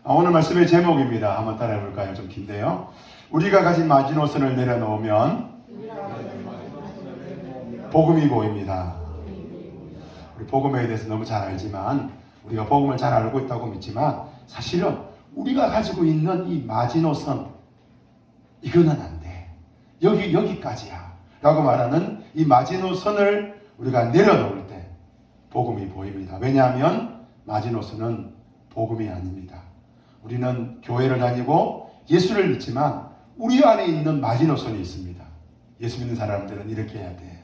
오늘 말씀의 제목입니다. 한번 따라해 볼까요? 좀 긴데요. 우리가 가진 마지노선을 내려놓으면 복음이 보입니다. 우리 복음에 대해서 너무 잘 알지만, 우리가 복음을 잘 알고 있다고 믿지만, 사실은 우리가 가지고 있는 이 마지노선, 이거는 안 돼. 여기까지야. 라고 말하는 이 마지노선을 우리가 내려놓을 때 복음이 보입니다. 왜냐하면 마지노선은 복음이 아닙니다. 우리는 교회를 다니고 예수를 믿지만 우리 안에 있는 마지노선이 있습니다. 예수 믿는 사람들은 이렇게 해야 돼.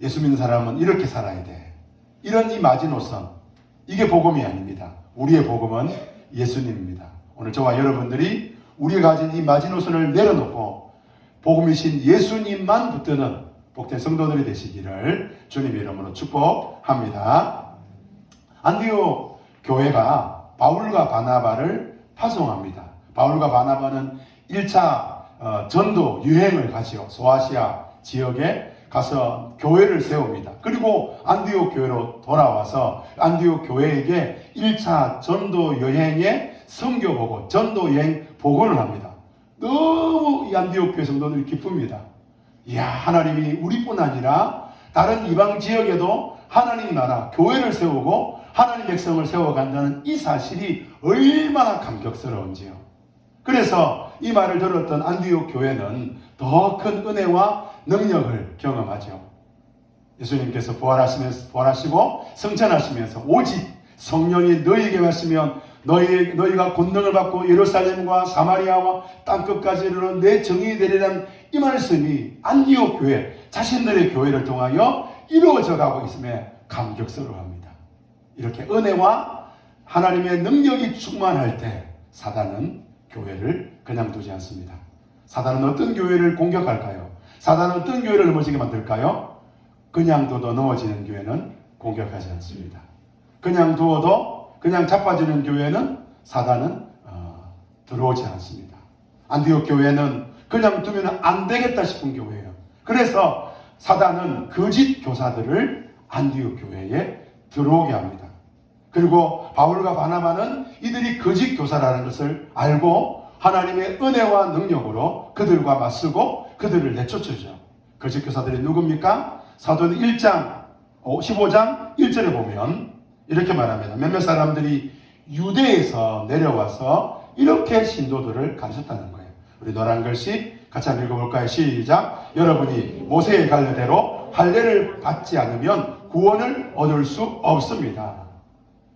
예수 믿는 사람은 이렇게 살아야 돼. 이런 이 마지노선, 이게 복음이 아닙니다. 우리의 복음은 예수님입니다. 오늘 저와 여러분들이 우리가 가진 이 마지노선을 내려놓고 복음이신 예수님만 붙드는 복된 성도들이 되시기를 주님의 이름으로 축복합니다. 안디옥 교회가 바울과 바나바를 파송합니다. 바울과 바나바는 1차 전도 유행을 가지요. 소아시아 지역에 가서 교회를 세웁니다. 그리고 안디옥 교회로 돌아와서 안디옥 교회에게 1차 전도 여행의 선교 보고, 전도 여행 보고를 합니다. 너무 이 안디옥 교회 성도들이 기쁩니다. 이야, 하나님이 우리뿐 아니라 다른 이방 지역에도 하나님 나라, 교회를 세우고 하나님 백성을 세워간다는 이 사실이 얼마나 감격스러운지요. 그래서 이 말을 들었던 안디옥 교회는 더 큰 은혜와 능력을 경험하죠. 예수님께서 부활하시고 성천하시면서 오직 성령이 너희에게 왔으면 너희가 권능을 받고 예루살렘과 사마리아와 땅끝까지 이르러 내 정이 되리라는 이 말씀이 안디옥 교회, 자신들의 교회를 통하여 이루어져 가고 있음에 감격스러워합니다. 이렇게 은혜와 하나님의 능력이 충만할 때 사단은 교회를 그냥 두지 않습니다. 사단은 어떤 교회를 공격할까요? 사단은 어떤 교회를 넘어지게 만들까요? 그냥 둬도 넘어지는 교회는 공격하지 않습니다. 그냥 두어도 그냥 자빠지는 교회는 사단은 들어오지 않습니다. 안디옥 교회는 그냥 두면 안 되겠다 싶은 교회예요. 그래서 사단은 거짓 교사들을 안디옥 교회에 들어오게 합니다. 그리고 바울과 바나바는 이들이 거짓 교사라는 것을 알고 하나님의 은혜와 능력으로 그들과 맞서고 그들을 내쫓으죠. 거짓 교사들이 누굽니까? 사도는 15장 1절에 보면 이렇게 말합니다. 몇몇 사람들이 유대에서 내려와서 이렇게 신도들을 가르쳤다는 거예요. 우리 노란 글씨 같이 한번 읽어볼까요? 시작. 여러분이 모세의 관례대로 할례를 받지 않으면 구원을 얻을 수 없습니다.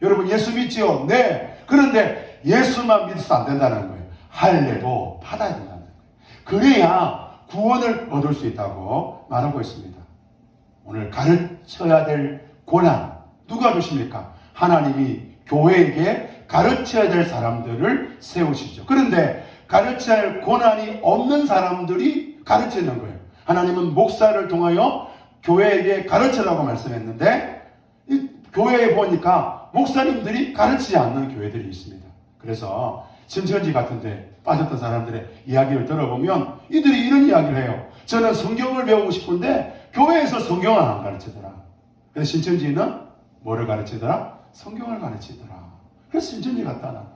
여러분 예수 믿지요? 네. 그런데 예수만 믿어서 안 된다는 거예요. 할례도 받아야 된다는 거예요. 그래야 구원을 얻을 수 있다고 말하고 있습니다. 오늘 가르쳐야 될 고난 누가 주십니까? 하나님이 교회에게 가르쳐야 될 사람들을 세우시죠. 그런데 가르쳐야 할 고난이 없는 사람들이 가르치는 거예요. 하나님은 목사를 통하여 교회에게 가르치라고 말씀했는데 이 교회에 보니까 목사님들이 가르치지 않는 교회들이 있습니다. 그래서 신천지 같은 데 빠졌던 사람들의 이야기를 들어보면 이들이 이런 이야기를 해요. 저는 성경을 배우고 싶은데 교회에서 성경을 안 가르치더라. 그래서 신천지는 뭐를 가르치더라? 성경을 가르치더라. 그래서 신천지 갔다는 거예요.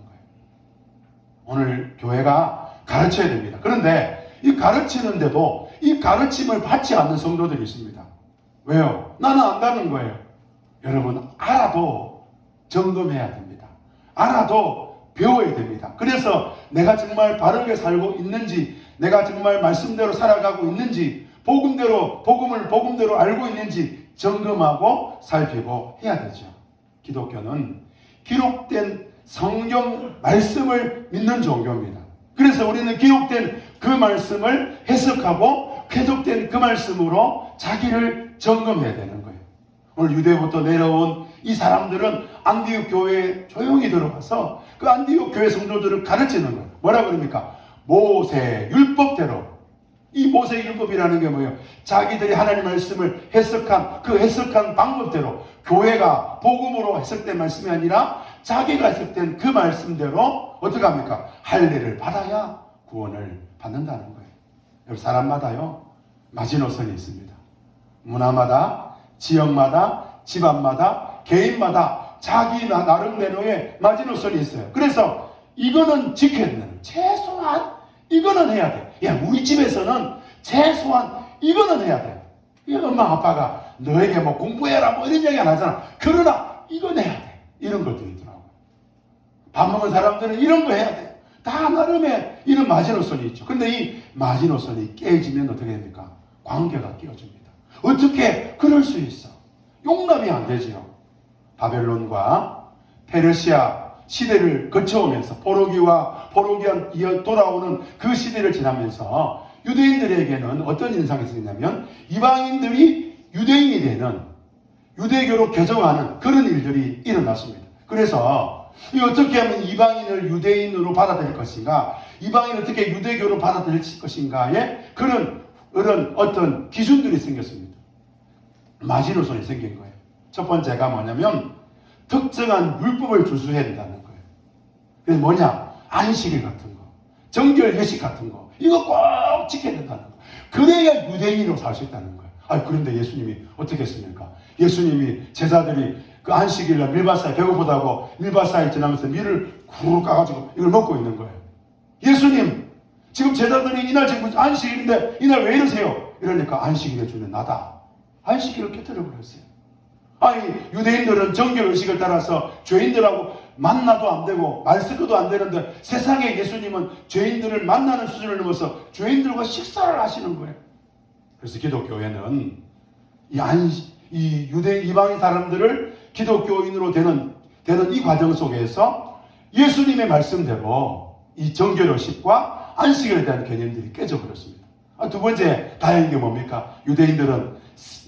오늘 교회가 가르쳐야 됩니다. 그런데 이 가르치는데도 이 가르침을 받지 않는 성도들이 있습니다. 왜요? 나는 안다는 거예요. 여러분 알아도 점검해야 됩니다. 알아도 배워야 됩니다. 그래서 내가 정말 바르게 살고 있는지, 내가 정말 말씀대로 살아가고 있는지, 복음대로 알고 있는지 점검하고 살피고 해야 되죠. 기독교는 기록된 성경 말씀을 믿는 종교입니다. 그래서 우리는 기록된 그 말씀을 해석하고 기록된 그 말씀으로 자기를 점검해야 되는 거예요. 오늘 유대부터 내려온 이 사람들은 안디옥 교회에 조용히 들어가서 그 안디옥 교회 성도들을 가르치는 거예요. 뭐라 그럽니까? 모세 율법대로. 이 모세 율법이라는 게 뭐예요? 자기들이 하나님 말씀을 해석한 그 해석한 방법대로, 교회가 복음으로 해석된 말씀이 아니라 자기가 해석된 그 말씀대로 어떻게 합니까? 할례를 받아야 구원을 받는다는 거예요. 여러분 사람마다요 마지노선이 있습니다. 문화마다, 지역마다, 집안마다, 개인마다 자기 나름대로의 마지노선이 있어요. 그래서 이거는 지켜야 된다는 거예요. 최소한 이거는 해야 돼. 야, 우리 집에서는 최소한 이거는 해야 돼. 이 엄마 아빠가 너에게 뭐 공부해라 뭐 이런 얘기 안 하잖아. 그러나 이건 해야 돼. 이런 것들이 있더라고. 밥 먹은 사람들은 이런 거 해야 돼. 다 나름의 이런 마지노선이 있죠. 근데 이 마지노선이 깨지면 어떻게 됩니까? 관계가 깨어집니다. 어떻게 그럴 수 있어? 용납이 안 되지요. 바벨론과 페르시아 시대를 거쳐오면서 포로기와 이어 돌아오는 그 시대를 지나면서 유대인들에게는 어떤 인상이 있었냐면 이방인들이 유대인이 되는 유대교로 개종하는 그런 일들이 일어났습니다. 그래서 어떻게 하면 이방인을 유대인으로 받아들일 것인가, 이방인을 어떻게 유대교로 받아들일 것인가에 그런 어떤 기준들이 생겼습니다. 마지노선이 생긴 거예요. 첫 번째가 뭐냐면 특정한 율법을 준수해야 된다는 거예요. 그래서 뭐냐? 안식일 같은 거, 정결 예식 같은 거, 이거 꼭 지켜야 된다는 거. 그래야 유대인으로 살 수 있다는 거예요. 그런데 예수님이 어떻게 했습니까? 예수님이 제자들이 그 안식일날 밀밭사에 배고프다고 밀밭사에 지나면서 밀을 구르르 까가지고 이걸 먹고 있는 거예요. 예수님, 지금 제자들이 이날 지금 안식일인데 이날 왜 이러세요? 이러니까 안식일을 주는 나다. 안식일을 깨뜨려 버렸어요. 유대인들은 정결의식을 따라서 죄인들하고 만나도 안 되고 말 섞어도 안 되는데 세상에 예수님은 죄인들을 만나는 수준을 넘어서 죄인들과 식사를 하시는 거예요. 그래서 기독교회는 이 유대 이방인 사람들을 기독교인으로 되는 이 과정 속에서 예수님의 말씀대로 이 정결의식과 안식일에 대한 개념들이 깨져버렸습니다. 두 번째 다행인 게 뭡니까? 유대인들은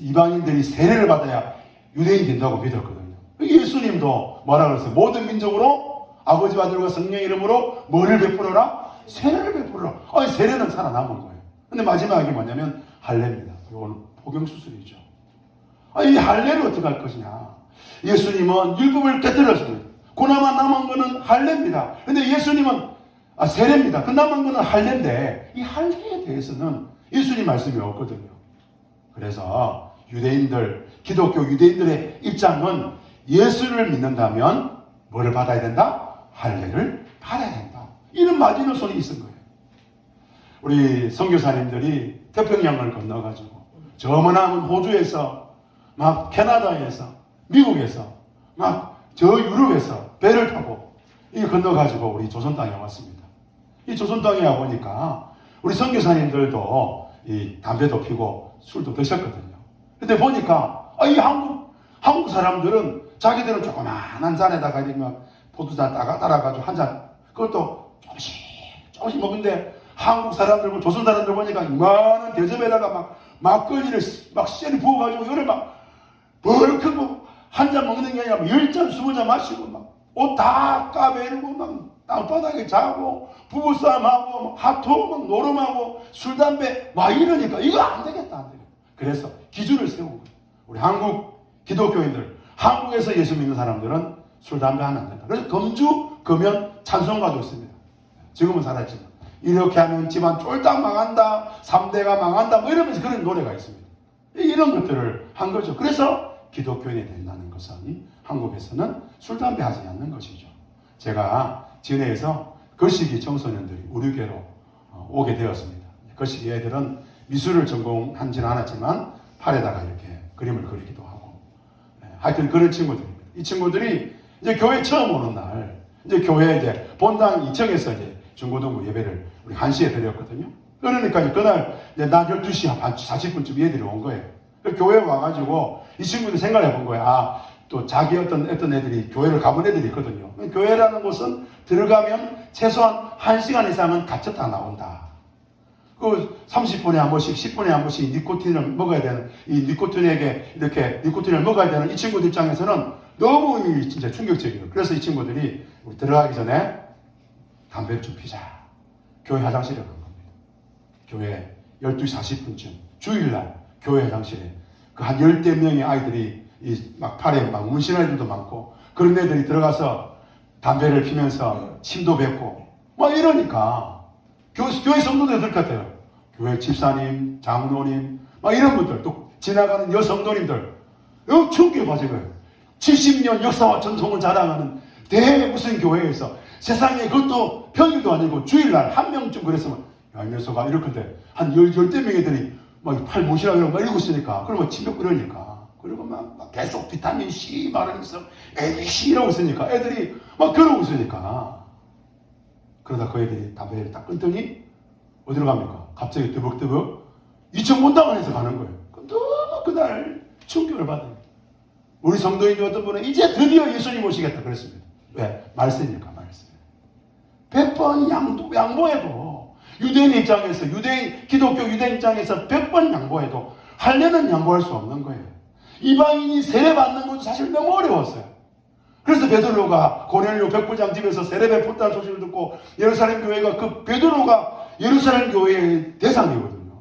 이방인들이 세례를 받아야 유대인 된다고 믿었거든요. 예수님도 뭐라 그랬어요? 모든 민족으로 아버지와 아들과 성령의 이름으로 뭐를 베풀어라? 세례를 베풀어라. 세례는 살아남은 거예요. 근데 마지막이 뭐냐면 할례입니다. 이건 복용수술이죠. 이 할례를 어떻게 할 것이냐? 예수님은 율법을 깨뜨렸습니다. 그나마 남은 거는 할례입니다. 근데 예수님은 세례입니다. 그 남은 거는 할례인데 이 할례에 대해서는 예수님 말씀이 없거든요. 그래서 기독교 유대인들의 입장은 예수를 믿는다면 뭐를 받아야 된다? 할례를 받아야 된다. 이런 마지노선이 있은 거예요. 우리 선교사님들이 태평양을 건너가지고 저 머나먼 호주에서 막 캐나다에서 미국에서 막 저 유럽에서 배를 타고 이 건너가지고 우리 조선 땅에 왔습니다. 이 조선 땅에 와보니까 우리 선교사님들도 이 담배도 피고 술도 드셨거든요. 근데 보니까 이 한국 사람들은 자기들은 조그만한 잔에다가 막 포도잔 따라가지고 한 잔 그것도 조금씩 먹는데 한국 사람들 조선 사람들 보니까 이만한 대접에다가 막 막걸리를 막 쎄리 부어가지고 이거를 막 벌컥 한 잔 먹는 게 아니라 10잔 20잔 마시고 막 옷 다 까매고 막 땅바닥에 자고 부부싸움하고 핫토 막 노름하고 술 담배 막 이러니까 이거 안 되겠다. 그래서 기준을 세운 거예요. 우리 한국 기독교인들, 한국에서 예수 믿는 사람들은 술 담배 하면 안 된다. 그래서 금주 금연 찬송가도 있습니다. 지금은 사라지만 이렇게 하면 집안 쫄딱 망한다, 3대가 망한다 뭐 이러면서 그런 노래가 있습니다. 이런 것들을 한 거죠. 그래서 기독교인이 된다는 것은 한국에서는 술 담배 하지 않는 것이죠. 제가 진해에서 거시기 청소년들이 우리 교회로 오게 되었습니다. 거시기 애들은 미술을 전공하지는 않았지만 팔에다가 이렇게 그림을 그리기도 하고 하여튼 그런 친구들입니다. 이 친구들이 이제 교회 처음 오는 날 이제 교회 이제 본당 2층에서 이제 중고등부 예배를 우리 1시에 드렸거든요. 그러니까 그날 이제 낮 12시 한 40분쯤 얘들이 온 거예요. 교회에 와가지고 이 친구들이 생각을 해본 거예요. 또 자기 어떤 애들이 교회를 가본 애들이 있거든요. 교회라는 곳은 들어가면 최소한 1시간 이상은 갇혔다 나온다. 그 30분에 한 번씩 10분에 한 번씩 니코틴을 먹어야 되는 이 니코틴에게 이렇게 니코틴을 먹어야 되는 이 친구들 입장에서는 너무 진짜 충격적이에요. 그래서 이 친구들이 우리 들어가기 전에 담배를 좀 피자. 교회 화장실에 간 겁니다. 교회 12시 40분쯤 주일날 교회 화장실에 그 한 10대 명의 아이들이 막 팔에 막 문신한 애들도 많고 그런 애들이 들어가서 담배를 피면서 침도 뱉고 막 이러니까 교회 성도들 들 것 같아요. 교회 집사님, 장로님 막 이런 분들 또 지나가는 여성도님들 엄청 교회 빠진 거예요. 70년 역사와 전통을 자랑하는 무슨 교회에서 세상에 그것도 평일도 아니고 주일날 한 명쯤 그랬으면 야, 이 녀석아 이렇게 한 열대 명이들이 막 팔 모시라고 막 이러고 있으니까 그러면 침뱉 그러니까 그리고 막 계속 비타민 C 말하면서 애들이 C 이러고 있으니까 애들이 막 그러고 있으니까 그러다 그 애들이 담배를 딱 끊더니 어디로 갑니까? 갑자기 뜨벅뜨벅 2천 원당을 해서 가는 거예요. 너무 그날 충격을 받아요. 우리 성도인 어떤 분은 이제 드디어 예수님 오시겠다 그랬습니다. 왜? 말세니까 말세. 100번 양보해도 유대인 입장에서 기독교 유대인 입장에서 100번 양보해도 할례는 양보할 수 없는 거예요. 이방인이 세례 받는 것도 사실 너무 어려웠어요. 그래서 베드로가 고넬료 백부장 집에서 세례 베풀다는 소식을 듣고 예루살렘 교회가 그 베드로가 예루살렘 교회의 대상이거든요.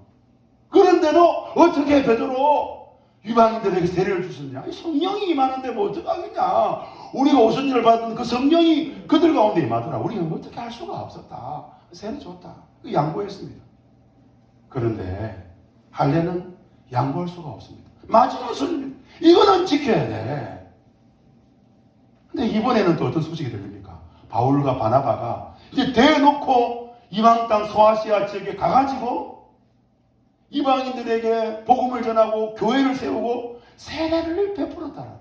그런데도 어떻게 베드로 이방인들에게 세례를 주셨냐? 성령이 임하는데 뭐 어떡하겠냐? 우리가 오순 일을 받은 그 성령이 그들 가운데 임하더라. 우리는 어떻게 할 수가 없었다. 세례 줬다. 양보했습니다. 그런데 할례는 양보할 수가 없습니다. 마지노선 이거는 지켜야 돼. 근데 이번에는 또 어떤 소식이 들립니까? 바울과 바나바가 이제 대놓고 이방 땅 소아시아 지역에 가가지고 이방인들에게 복음을 전하고 교회를 세우고 세례를 베풀었다는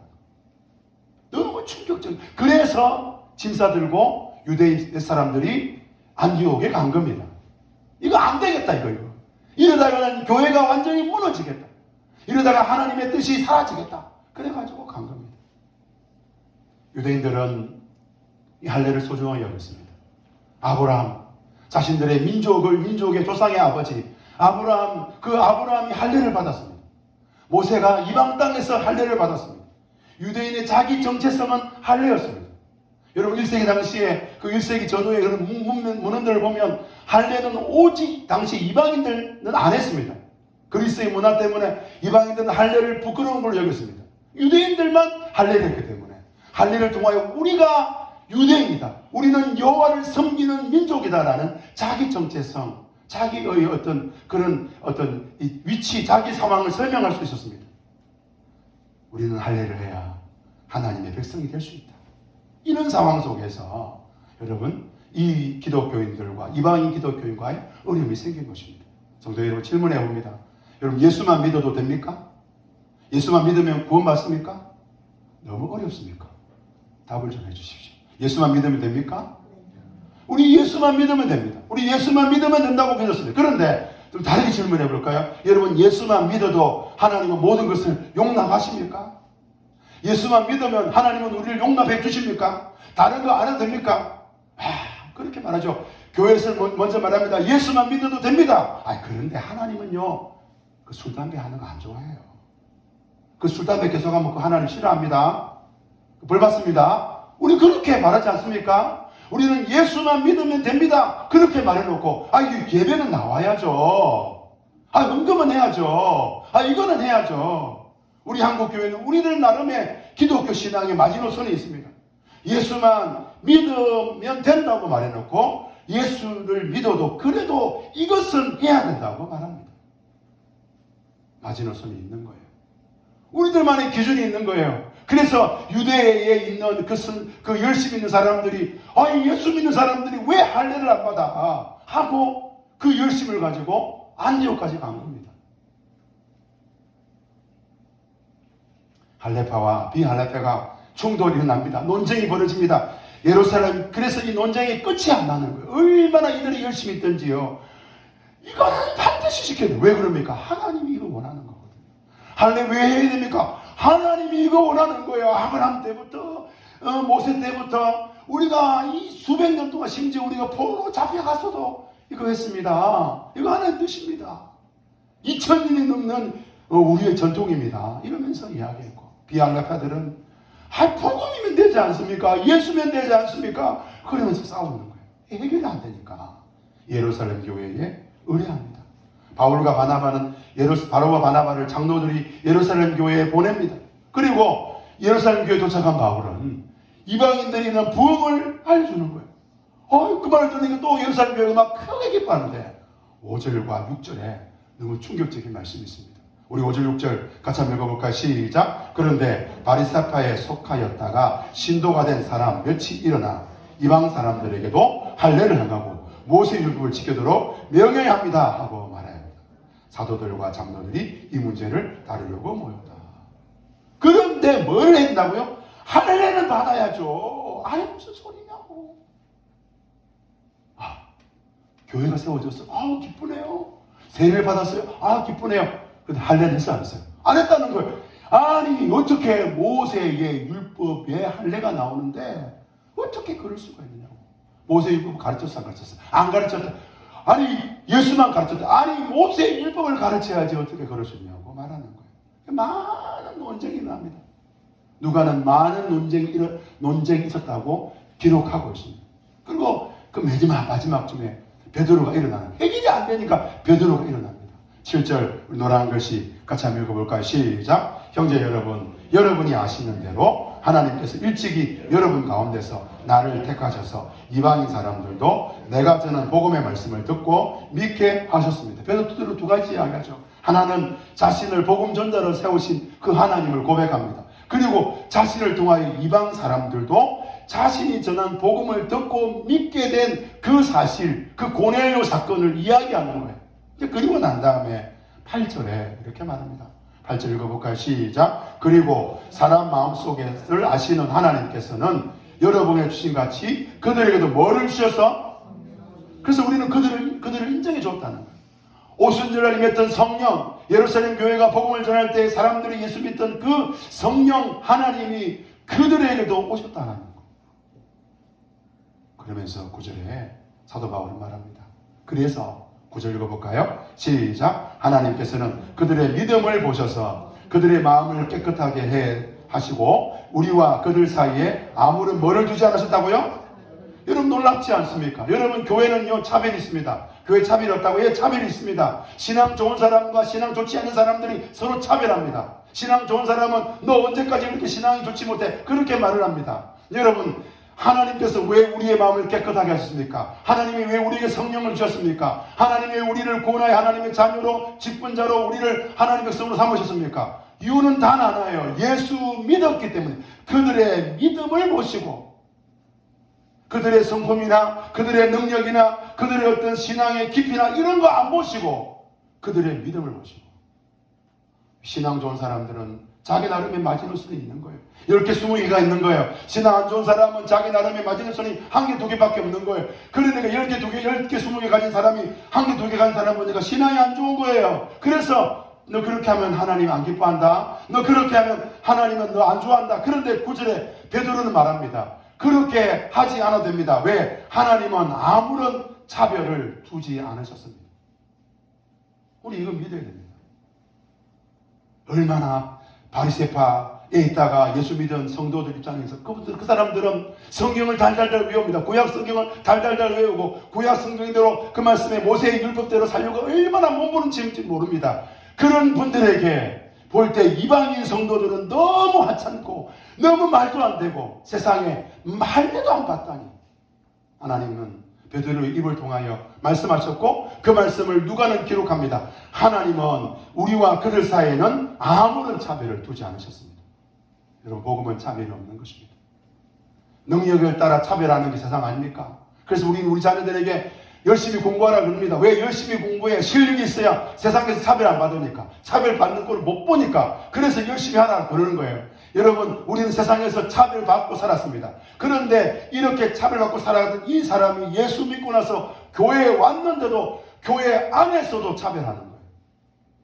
너무 충격적. 그래서 짐 싸들고 유대인 사람들이 안디옥에 간 겁니다. 이거 안 되겠다 이거. 이러다가는 교회가 완전히 무너지겠다. 이러다가 하나님의 뜻이 사라지겠다. 그래가지고 간 겁니다. 유대인들은 이 할례를 소중하게 여겼습니다. 아브라함, 자신들의 민족의 조상의 아버지 아브라함이 할례를 받았습니다. 모세가 이방 땅에서 할례를 받았습니다. 유대인의 자기 정체성은 할례였습니다. 여러분 1세기 당시에 그 1세기 전후의 그런 문헌들을 보면 할례는 오직 당시 이방인들은 안 했습니다. 그리스의 문화 때문에 이방인들은 할례를 부끄러운 걸로 여겼습니다. 유대인들만 할례를 했기 때문에 할례를 통하여 우리가 유대인이다. 우리는 여호와를 섬기는 민족이다라는 자기 정체성, 자기의 그런 위치, 자기 상황을 설명할 수 있었습니다. 우리는 할례를 해야 하나님의 백성이 될 수 있다. 이런 상황 속에서 여러분 이 기독교인들과 이방인 기독교인과의 어려움이 생긴 것입니다. 성도 여러분 질문해 봅니다. 여러분 예수만 믿어도 됩니까? 예수만 믿으면 구원받습니까? 너무 어렵습니까? 답을 좀 해주십시오. 예수만 믿으면 됩니까? 우리 예수만 믿으면 됩니다. 우리 예수만 믿으면 된다고 믿었습니다. 그런데 좀 다르게 질문해 볼까요? 여러분 예수만 믿어도 하나님은 모든 것을 용납하십니까? 예수만 믿으면 하나님은 우리를 용납해 주십니까? 다른 거 안 해도 됩니까? 그렇게 말하죠. 교회에서 먼저 말합니다. 예수만 믿어도 됩니다. 그런데 하나님은요 그 술, 담배 하는 거 안 좋아해요. 그 술, 담배 계속하면 그 하나님 싫어합니다. 벌 받습니다. 우리 그렇게 말하지 않습니까? 우리는 예수만 믿으면 됩니다. 그렇게 말해놓고 예배는 나와야죠. 헌금은 해야죠. 이거는 해야죠. 우리 한국교회는 우리들 나름의 기독교 신앙의 마지노선이 있습니다. 예수만 믿으면 된다고 말해놓고 예수를 믿어도 그래도 이것은 해야 된다고 말합니다. 마지노선이 있는 거예요. 우리들만의 기준이 있는 거예요. 그래서 유대에 있는 그 열심히 있는 사람들이 예수 믿는 사람들이 왜 할례를 안 받아? 하고 그 열심을 가지고 안디옥까지 간 겁니다. 할례파와 비할례파가 충돌이 일어납니다. 논쟁이 벌어집니다. 예루살렘, 그래서 이 논쟁이 끝이 안 나는 거예요. 얼마나 이들이 열심히 있던지요. 이거는 반드시 지켜야 돼요. 왜 그럽니까? 하나님이 이거 원하는 거거든요. 할례 왜 해야 됩니까? 하나님이 이거 원하는 거예요. 아브라함 때부터 모세 때부터 우리가 이 수백 년 동안 심지어 우리가 포로로 잡혀갔어도 이거 했습니다. 이거 하나님 뜻입니다. 2000년이 넘는 우리의 전통입니다. 이러면서 이야기했고 비할례파들은 복음이면 되지 않습니까? 예수면 되지 않습니까? 그러면서 싸우는 거예요. 해결이 안 되니까 예루살렘 교회에 의뢰합니다. 바울과 바나바를 장로들이 예루살렘 교회에 보냅니다. 그리고 예루살렘 교회에 도착한 바울은 이방인들이 있는 부흥을 알려주는 거예요. 그 말을 들으니까 또 예루살렘 교회가 막 크게 기뻐하는데 5절과 6절에 너무 충격적인 말씀이 있습니다. 우리 5절 6절 같이 한번 읽어볼까요? 시작. 그런데 바리새파에 속하였다가 신도가 된 사람 몇이 일어나 이방 사람들에게도 할례를 행하고 모세율법을 지키도록 명해야 합니다 하고 말해야 합니다. 사도들과 장로들이 이 문제를 다루려고 모였다. 그런데 뭘 했다고요? 할례는 받아야죠. 아니 무슨 소리냐고. 교회가 세워졌어. 기쁘네요. 세례를 받았어요. 기쁘네요. 근데 할례는 했어 안 했어요? 안 했다는 거예요. 아니 어떻게 모세의 율법에 할례가 나오는데 어떻게 그럴 수가 있느냐고. 모세 율법 가르쳤어 안 가르쳤어? 안 가르쳤다. 아니 예수만 가르쳤다. 아니 모세 율법을 가르쳐야지 어떻게 그럴 수 있냐고 말하는 거예요. 많은 논쟁이 납니다. 누가는 많은 논쟁이 있었다고 기록하고 있습니다. 그리고 그 마지막쯤에 베드로가 일어나는, 해결이 안 되니까 베드로가 일어납니다. 7절 노란 글씨 같이 한번 읽어볼까요? 시작. 형제 여러분, 여러분이 아시는 대로 하나님께서 일찍이 여러분 가운데서 나를 택하셔서 이방인 사람들도 내가 전한 복음의 말씀을 듣고 믿게 하셨습니다. 베드로 두 가지 이야기하죠. 하나는 자신을 복음 전자로 세우신 그 하나님을 고백합니다. 그리고 자신을 통하여 이방 사람들도 자신이 전한 복음을 듣고 믿게 된 그 사실, 그 고넬료 사건을 이야기하는 거예요. 그리고 난 다음에 8절에 이렇게 말합니다. 8절 읽어볼까요? 시작. 그리고 사람 마음속을 아시는 하나님께서는 여러분의 주신 같이 그들에게도 뭐를 주셔서? 그래서 우리는 그들을 인정해 줬다는 거예요. 오순절날 임했던 성령, 예루살렘 교회가 복음을 전할 때 사람들이 예수 믿던 그 성령 하나님이 그들에게도 오셨다는 거. 그러면서 9절에 사도 바울은 말합니다. 그래서 9절 읽어볼까요? 시작. 하나님께서는 그들의 믿음을 보셔서 그들의 마음을 깨끗하게 해 하시고 우리와 그들 사이에 아무런 뭐를 두지 않으셨다고요? 여러분 놀랍지 않습니까? 여러분 교회는요 차별이 있습니다. 교회 차별이 없다고? 예, 차별이 있습니다. 신앙 좋은 사람과 신앙 좋지 않은 사람들이 서로 차별합니다. 신앙 좋은 사람은 너 언제까지 그렇게 신앙이 좋지 못해? 그렇게 말을 합니다. 여러분 하나님께서 왜 우리의 마음을 깨끗하게 하셨습니까? 하나님이 왜 우리에게 성령을 주셨습니까? 하나님이 왜 우리를 구원하여 하나님의 자녀로 직분자로 우리를 하나님의 백성으로 삼으셨습니까? 이유는 단 하나예요. 예수 믿었기 때문에. 그들의 믿음을 보시고 그들의 성품이나 그들의 능력이나 그들의 어떤 신앙의 깊이나 이런 거 안 보시고 그들의 믿음을 보시고. 신앙 좋은 사람들은 자기 나름의 마지노선이 있는 거예요. 10개, 20개가 있는 거예요. 신앙 안 좋은 사람은 자기 나름의 마지노선이 1개, 2개밖에 없는 거예요. 그러니까 10개, 2개, 10개, 20개 가진 사람이 1개, 2개 가진 사람 보니까 신앙이 안 좋은 거예요. 그래서 너 그렇게 하면 하나님 안 기뻐한다. 너 그렇게 하면 하나님은 너 안 좋아한다. 그런데 9절에 베드로는 말합니다. 그렇게 하지 않아도 됩니다. 왜? 하나님은 아무런 차별을 두지 않으셨습니다. 우리 이거 믿어야 됩니다. 얼마나 바리새파에 있다가 예수 믿은 성도들 입장에서 그 사람들은 성경을 달달달 외웁니다. 구약 성경을 달달달 외우고 구약 성경대로 그 말씀에 모세의 율법대로 살려고 얼마나 몸부림치는지 모릅니다. 그런 분들에게 볼 때 이방인 성도들은 너무 하찮고 너무 말도 안 되고 세상에 말도 안 받다니 하나님은 베드로의 입을 통하여 말씀하셨고 그 말씀을 누가는 기록합니다. 하나님은 우리와 그들 사이에는 아무런 차별을 두지 않으셨습니다. 여러분 복음은 차별이 없는 것입니다. 능력을 따라 차별하는 게 세상 아닙니까? 그래서 우리는 우리 자녀들에게 열심히 공부하라 그럽니다. 왜 열심히 공부해? 실력이 있어야 세상에서 차별 안 받으니까. 차별 받는 꼴을 못 보니까. 그래서 열심히 하라 그러는 거예요. 여러분 우리는 세상에서 차별받고 살았습니다. 그런데 이렇게 차별받고 살아가던 이 사람이 예수 믿고 나서 교회에 왔는데도 교회 안에서도 차별하는 거예요.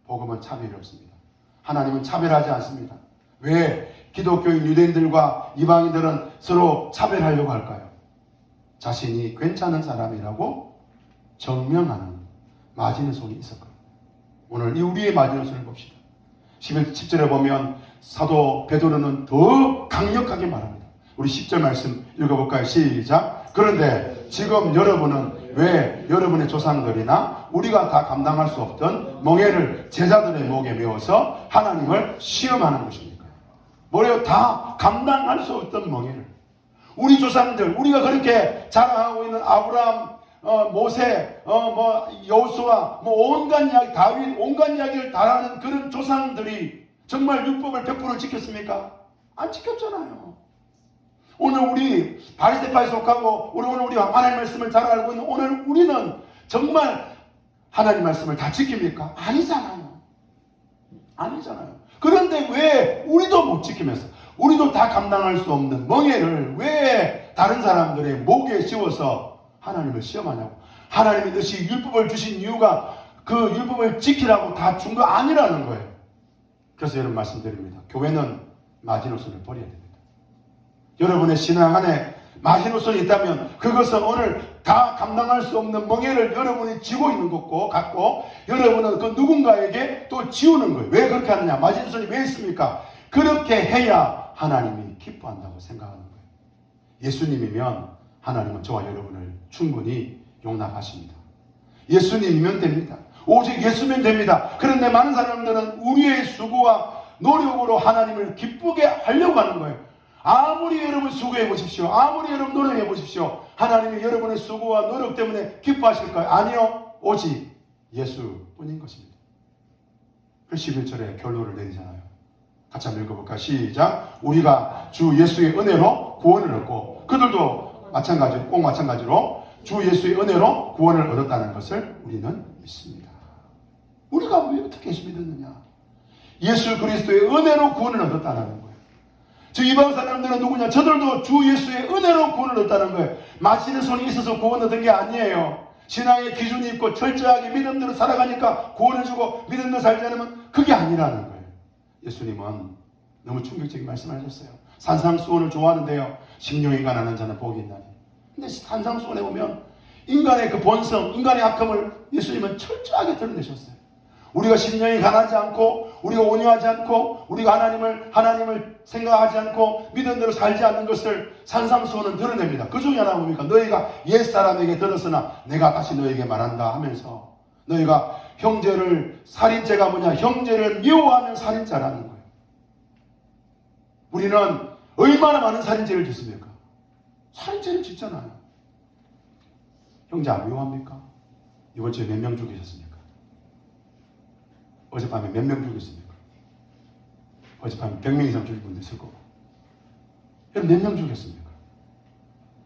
복음은 차별이 없습니다. 하나님은 차별하지 않습니다. 왜 기독교인 유대인들과 이방인들은 서로 차별하려고 할까요? 자신이 괜찮은 사람이라고 증명하는 마지노선이 있었거든요. 오늘 이 우리의 마지노선을 봅시다. 10절에 보면 사도 베드로는 더 강력하게 말합니다. 우리 10절 말씀 읽어볼까요? 시작. 그런데 지금 여러분은 왜 여러분의 조상들이나 우리가 다 감당할 수 없던 멍에를 제자들의 목에 메워서 하나님을 시험하는 것입니까? 뭐래요? 다 감당할 수 없던 멍에를. 우리 조상들, 우리가 그렇게 자랑하고 있는 아브라함, 모세, 여호수아, 온갖 이야기, 다윗, 온갖 이야기를 다 하는 그런 조상들이 정말 율법을 100% 지켰습니까? 안 지켰잖아요. 오늘 우리 바리새파에 속하고 오늘 우리 하나님 말씀을 잘 알고 있는 오늘 우리는 정말 하나님 말씀을 다 지킵니까? 아니잖아요. 아니잖아요. 그런데 왜 우리도 못 지키면서 우리도 다 감당할 수 없는 멍에를 왜 다른 사람들의 목에 씌워서 하나님을 시험하냐고. 하나님이 너희 율법을 주신 이유가 그 율법을 지키라고 다 준 거 아니라는 거예요. 그래서 여러분 말씀드립니다. 교회는 마지노선을 버려야 됩니다. 여러분의 신앙 안에 마지노선이 있다면 그것은 오늘 다 감당할 수 없는 멍에를 여러분이 지고 있는 것고 갖고 여러분은 그 누군가에게 또 지우는 거예요. 왜 그렇게 하느냐? 마지노선이 왜 있습니까? 그렇게 해야 하나님이 기뻐한다고 생각하는 거예요. 예수님이면 하나님은 저와 여러분을 충분히 용납하십니다. 예수님이면 됩니다. 오직 예수면 됩니다. 그런데 많은 사람들은 우리의 수고와 노력으로 하나님을 기쁘게 하려고 하는 거예요. 아무리 여러분 수고해 보십시오. 아무리 여러분 노력해 보십시오. 하나님이 여러분의 수고와 노력 때문에 기뻐하실까요? 아니요. 오직 예수뿐인 것입니다. 그 11절에 결론을 내리잖아요. 같이 한번 읽어볼까요? 시작. 우리가 주 예수의 은혜로 구원을 얻고 그들도 마찬가지로 꼭 마찬가지로 주 예수의 은혜로 구원을 얻었다는 것을 우리는 믿습니다. 우리가 왜 어떻게 믿었느냐? 예수 그리스도의 은혜로 구원을 얻었다는 거예요. 저 이방 사람들은 누구냐? 저들도 주 예수의 은혜로 구원을 얻었다는 거예요. 마치는 손이 있어서 구원 얻은 게 아니에요. 신앙의 기준이 있고 철저하게 믿음대로 살아가니까 구원을 주고 믿음대로 살지 않으면 그게 아니라는 거예요. 예수님은 너무 충격적인 말씀하셨어요. 산상수훈을 좋아하는데요. 심령이 가난한 자는 복이 있나니. 근데 산상수훈에 보면 인간의 그 본성, 인간의 악함을 예수님은 철저하게 드러내셨어요. 우리가 심령이 가난하지 않고 우리가 온유하지 않고 우리가 하나님을 생각하지 않고 믿음대로 살지 않는 것을 산상수훈은 드러냅니다. 그 중에 하나 뭡니까? 너희가 옛사람에게 들었으나 내가 다시 너에게 말한다 하면서 너희가 살인죄가 뭐냐? 형제를 미워하는 살인자라는 거예요. 우리는 얼마나 많은 살인죄를 짓습니까? 살인죄를 짓잖아요. 형제 안 미워합니까? 이번 주에 몇 명 죽이셨습니까? 어젯밤에 몇 명 죽였습니까? 어젯밤에 100명 이상 죽인 분도 있을 거고. 여러분 몇 명 죽였습니까?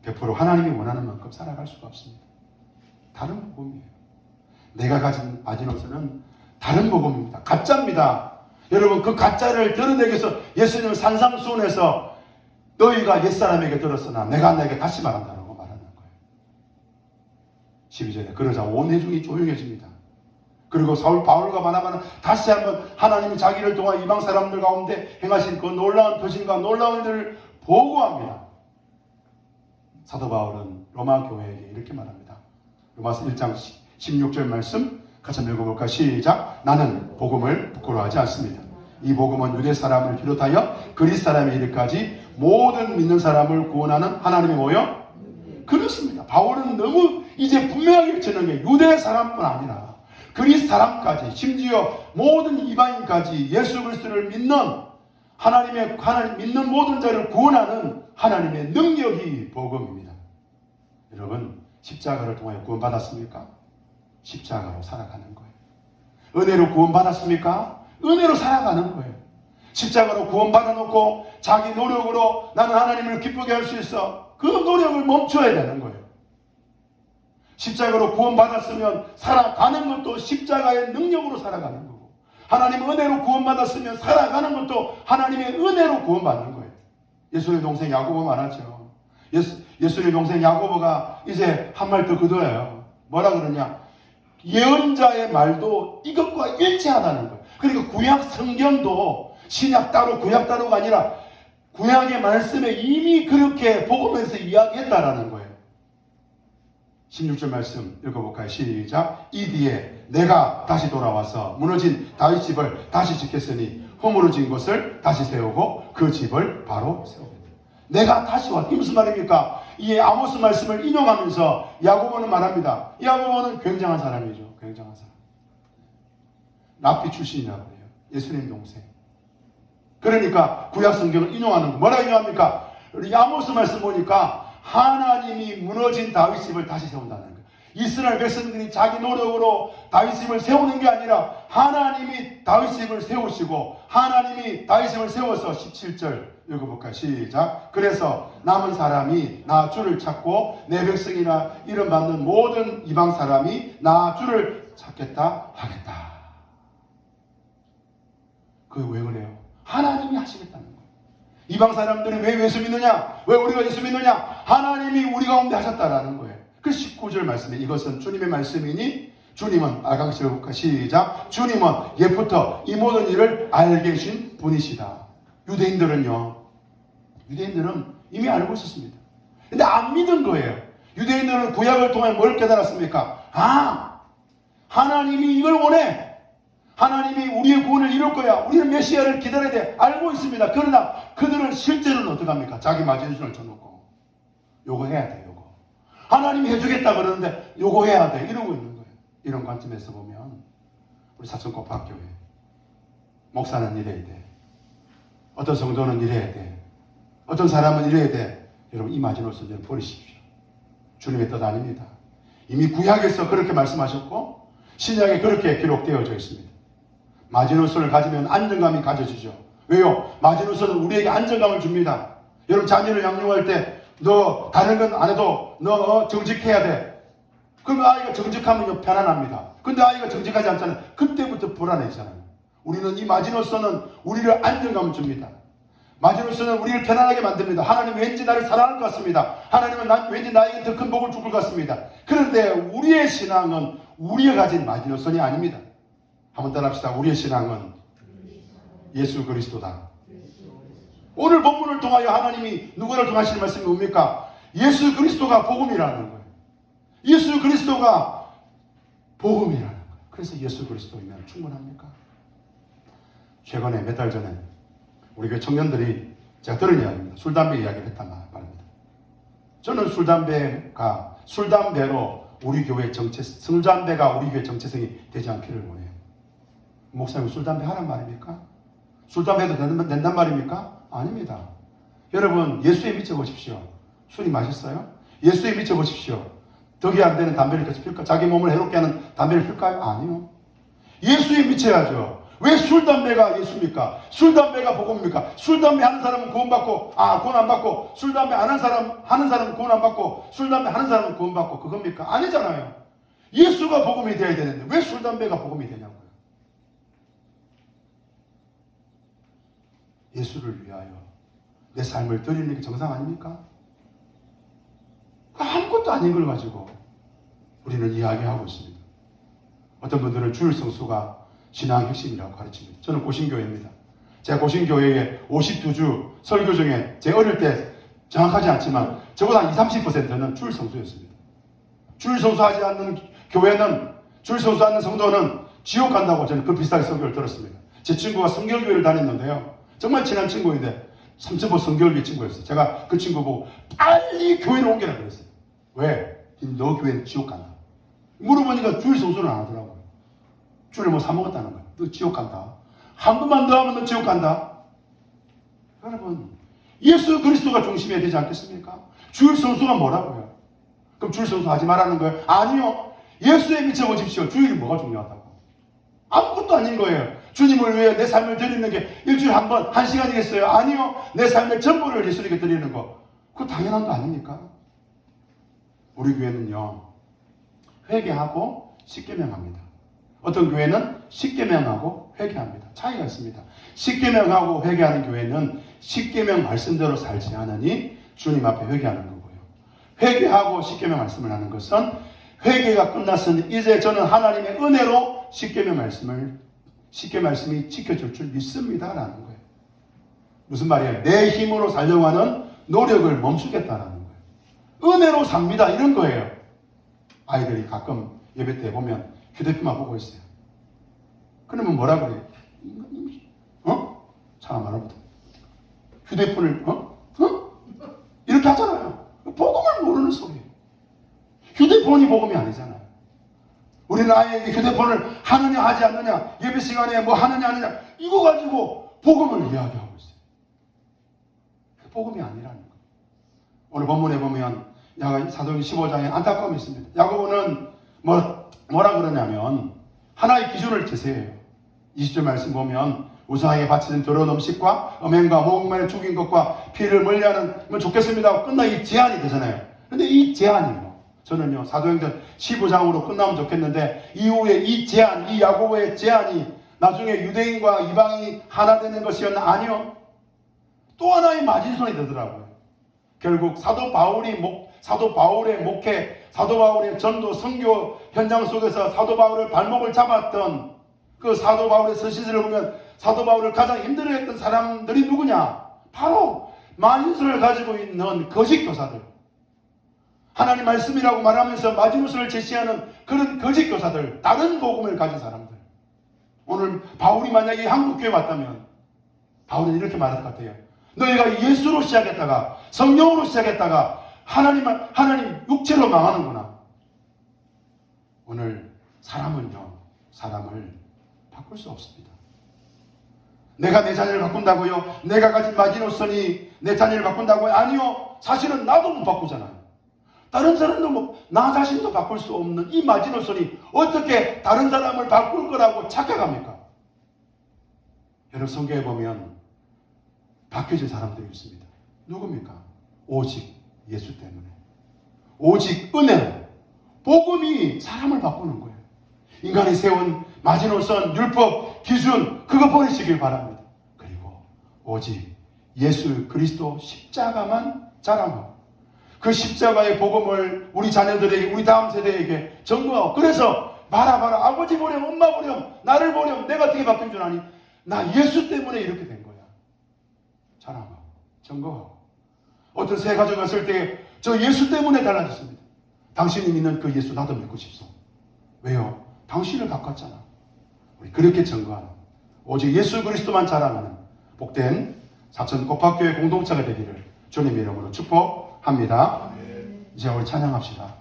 100% 하나님이 원하는 만큼 살아갈 수가 없습니다. 다른 복음이에요. 내가 가진 마지노선은 다른 복음입니다. 가짜입니다. 여러분 그 가짜를 드러내기 위해서 예수님은 산상수훈에서 너희가 옛사람에게 들었으나 내가 너에게 다시 말한다라고 말하는 거예요. 12절에 그러자 온 회중이 조용해집니다. 그리고 바울과 바나바는 다시 한번 하나님이 자기를 통한 이방 사람들 가운데 행하신 그 놀라운 표징과 놀라운 일을 보고합니다. 사도 바울은 로마 교회에게 이렇게 말합니다. 로마서 1장 16절 말씀 같이 한번 읽어볼까? 시작. 나는 복음을 부끄러워하지 않습니다. 이 복음은 유대 사람을 비롯하여 그리스 사람에 이르기까지 모든 믿는 사람을 구원하는 하나님의 뭐요? 그렇습니다. 바울은 너무 이제 분명하게 전한 게 유대 사람뿐 아니라 그리스 사람까지 심지어 모든 이방인까지 예수 그리스도를 믿는 하나님 믿는 모든 자를 구원하는 하나님의 능력이 복음입니다. 여러분 십자가를 통하여 구원받았습니까? 십자가로 살아가는 거예요. 은혜로 구원받았습니까? 은혜로 살아가는 거예요. 십자가로 구원받아놓고 자기 노력으로 나는 하나님을 기쁘게 할 수 있어. 그 노력을 멈춰야 되는 거예요. 십자가로 구원받았으면 살아가는 것도 십자가의 능력으로 살아가는 거고 하나님 은혜로 구원받았으면 살아가는 것도 하나님의 은혜로 구원받는 거예요. 예수의 동생 야고보 말하죠. 예수의 동생 야고보가 이제 한 말 더 걷어요. 뭐라 그러냐? 예언자의 말도 이것과 일치하다는 거예요. 그러니까 구약 성경도 신약 따로 구약 따로가 아니라 구약의 말씀에 이미 그렇게 복음에서 이야기했다라는 거예요. 16절 말씀 읽어볼까요? 시작. 이 뒤에 내가 다시 돌아와서 무너진 다윗 집을 다시 짓겠으니 허물어진 것을 다시 세우고 그 집을 바로 세우겠다. 내가 다시 와. 이게 무슨 말입니까? 이 아모스 말씀을 인용하면서 야고보는 말합니다. 야고보는 굉장한 사람이죠. 굉장한 사람. 랍비 출신이라고 해요. 예수님 동생. 그러니까 구약 성경을 인용하는 거. 뭐라 인용합니까? 우리 아모스 말씀 보니까 하나님이 무너진 다윗 집을 다시 세운다는 거예요. 이스라엘 백성들이 자기 노력으로 다윗을 세우는 게 아니라 하나님이 다윗을 세우시고 하나님이 다윗을 세워서 17절 읽어볼까요? 시작. 그래서 남은 사람이 나 주를 찾고 내 백성이나 이름 받는 모든 이방 사람이 나 주를 찾겠다 하겠다. 그게 왜 그래요? 하나님이 하시겠다는 거예요. 이방 사람들이 왜 예수 믿느냐? 왜 우리가 예수 믿느냐? 하나님이 우리 가운데 하셨다라는 거예요. 그 19절 말씀에 이것은 주님의 말씀이니 주님은 알강시 읽어볼까? 시작. 주님은 옛부터 이 모든 일을 알게 계신 분이시다. 유대인들은 이미 알고 있었습니다. 근데 안 믿은 거예요. 유대인들은 구약을 통해 뭘 깨달았습니까? 하나님이 이걸 원해. 하나님이 우리의 구원을 이룰 거야. 우리는 메시아를 기다려야 돼. 알고 있습니다. 그러나 그들은 실제로는 어떡합니까? 자기 마진순을 쳐놓고 요거 해야 돼. 요거 하나님이 해주겠다 그러는데 요거 해야 돼. 이러고 있는 거예요. 이런 관점에서 보면 우리 사천고학교에 목사는 이래야 돼. 어떤 성도는 이래야 돼. 어떤 사람은 이래야 돼. 여러분 이 마지노선을 버리십시오. 주님의 뜻 아닙니다. 이미 구약에서 그렇게 말씀하셨고 신약에 그렇게 기록되어져 있습니다. 마지노선을 가지면 안정감이 가져지죠. 왜요? 마지노선은 우리에게 안정감을 줍니다. 여러분 자녀를 양육할 때 너 다른 건 안 해도 너 정직해야 돼. 그럼 아이가 정직하면 편안합니다. 근데 아이가 정직하지 않잖아요. 그때부터 불안해지잖아요. 우리는 이 마지노선은 우리를 안정감을 줍니다. 마지노선은 우리를 편안하게 만듭니다. 하나님 왠지 나를 사랑할 것 같습니다. 하나님은 왠지 나에게 더 큰 복을 줄 것 같습니다. 그런데 우리의 신앙은 우리가 가진 마지노선이 아닙니다. 한번 따라합시다. 우리의 신앙은 예수 그리스도다. 오늘 본문을 통하여 하나님이 누구를 통하시는 말씀이 뭡니까? 예수 그리스도가 복음이라는 거예요. 예수 그리스도가 복음이라는 거예요. 그래서 예수 그리스도이면 충분합니까? 최근에 몇 달 전에 우리 교회 청년들이 제가 들은 이야기입니다. 술, 담배 이야기를 했단 말입니다. 저는 술담배로 우리 교회 술담배가 우리 교회 정체성이 되지 않기를 원해요. 목사님 술, 담배 하란 말입니까? 술, 담배도 된단 말입니까? 아닙니다. 여러분 예수에 미쳐보십시오. 술이 맛있어요? 예수에 미쳐보십시오. 덕이 안 되는 담배를 계속 필까? 자기 몸을 해롭게 하는 담배를 필까요? 아니요. 예수에 미쳐야죠. 왜 술, 담배가 예수입니까? 술, 담배가 복음입니까? 술, 담배 하는 사람은 구원받고 구원 안 받고 술, 담배 안 하는 사람은 구원 안 받고 술, 담배 하는 사람은 구원받고 그겁니까? 아니잖아요. 예수가 복음이 되어야 되는데 왜 술, 담배가 복음이 되냐고요. 예수를 위하여 내 삶을 드리는 게 정상 아닙니까? 아무것도 아닌 걸 가지고 우리는 이야기하고 있습니다. 어떤 분들은 주일 성수가 신앙 핵심이라고 가르칩니다. 저는 고신교회입니다. 제가 고신교회에 52주 설교 중에 제 어릴 때 정확하지 않지만 적어도 한 20-30%는 주일 성수였습니다. 주일 성수하지 않는 교회는, 주일 성수하는 성도는 지옥 간다고 저는 그 비슷하게 설교를 들었습니다. 제 친구가 성결교회를 다녔는데요. 정말 친한 친구인데 삼천포 성결교회 친구였어요. 제가 그 친구 보고 빨리 교회를 옮겨라 그랬어요. 왜? 너 교회는 지옥 간다. 물어보니까 주일 성수는 안 하더라고요. 주일에 뭐 사먹었다는 거야. 너 지옥 간다. 한 번만 더 하면 너 지옥 간다. 여러분 예수 그리스도가 중심이 되지 않겠습니까? 주일 성수가 뭐라고요? 그럼 주일 성수 하지 말라는 거예요? 아니요. 예수에 미쳐보십시오. 주일이 뭐가 중요하다고? 아무것도 아닌 거예요. 주님을 위해 내 삶을 드리는 게 일주일에 한 번, 1시간이겠어요? 아니요. 내 삶의 전부를 예수님께 드리는 거. 그거 당연한 거 아닙니까? 우리 교회는요. 회개하고 십계명합니다. 어떤 교회는 십계명하고 회개합니다. 차이가 있습니다. 십계명하고 회개하는 교회는 십계명 말씀대로 살지 않으니 주님 앞에 회개하는 거고요. 회개하고 십계명 말씀을 하는 것은 회개가 끝났으니 이제 저는 하나님의 은혜로 십계명 말씀이 지켜줄 줄 믿습니다라는 거예요. 무슨 말이에요? 내 힘으로 살려고 하는 노력을 멈추겠다라는 거예요. 은혜로 삽니다 이런 거예요. 아이들이 가끔 예배 때 보면 휴대폰만 보고 있어요. 그러면 뭐라 그래요? 사람 말합니다. 휴대폰을 이렇게 하잖아요. 복음을 모르는 소리예요. 휴대폰이 복음이 아니잖아요. 우리는 아이에게 휴대폰을 하느냐 하지 않느냐, 예배 시간에 뭐 하느냐 하느냐 이거 가지고 복음을 이야기하고 있어요. 복음이 아니라는 거예요. 오늘 본문에 보면 사도행 15장에 안타까움이 있습니다. 야고보는 뭐라 그러냐면 하나의 기준을 제시해요. 20절 말씀 보면 우상에게 바치는 더러운 음식과 음행과 목매를 죽인 것과 피를 멀리하는 좋겠습니다. 끝나 이 제한이 되잖아요. 근데 이 제한이요. 저는요 사도행전 15장으로 끝나면 좋겠는데 이후에 이 제한, 이 야고보의 제한이 나중에 유대인과 이방인이 하나 되는 것이었나? 아니요. 또 하나의 마진손이 되더라고요. 결국 사도 바울의 목회, 사도 바울의 전도 선교 현장 속에서 사도 바울의 발목을 잡았던 그 사도 바울의 서신서를 보면 사도 바울을 가장 힘들어했던 사람들이 누구냐? 바로 마진손을 가지고 있는 거짓 교사들. 하나님 말씀이라고 말하면서 마지노선을 제시하는 그런 거짓 교사들, 다른 복음을 가진 사람들. 오늘 바울이 만약에 한국교회 왔다면 바울은 이렇게 말할 것 같아요. 너희가 예수로 시작했다가 성령으로 시작했다가 하나님 육체로 망하는구나. 오늘 사람은요, 사람을 바꿀 수 없습니다. 내가 내 자녀를 바꾼다고요? 내가 가진 마지노선이 내 자녀를 바꾼다고요? 아니요. 사실은 나도 못 바꾸잖아요. 다른 사람도 나 자신도 바꿀 수 없는 이 마지노선이 어떻게 다른 사람을 바꿀 거라고 착각합니까? 여러분 성경에 보면 바뀌어진 사람들이 있습니다. 누굽니까? 오직 예수 때문에. 오직 은혜로. 복음이 사람을 바꾸는 거예요. 인간이 세운 마지노선, 율법, 기준 그거 버리시길 바랍니다. 그리고 오직 예수 그리스도 십자가만 자랑하고 그 십자가의 복음을 우리 자녀들에게, 우리 다음 세대에게 전거하고, 그래서 봐라 아버지 보렴, 엄마 보렴, 나를 보렴, 내가 어떻게 바뀐 줄 아니? 나 예수 때문에 이렇게 된 거야. 자랑하고 전거하고. 어떤 새 가정 갔을 때 저 예수 때문에 달라졌습니다. 당신이 믿는 그 예수 나도 믿고 싶소. 왜요? 당신을 바꿨잖아. 우리 그렇게 전거하는, 오직 예수 그리스도만 자랑하는 복된 사천 고팍교회 공동체가 되기를 주님의 이름으로 축복합니다. 이제 우리 찬양합시다.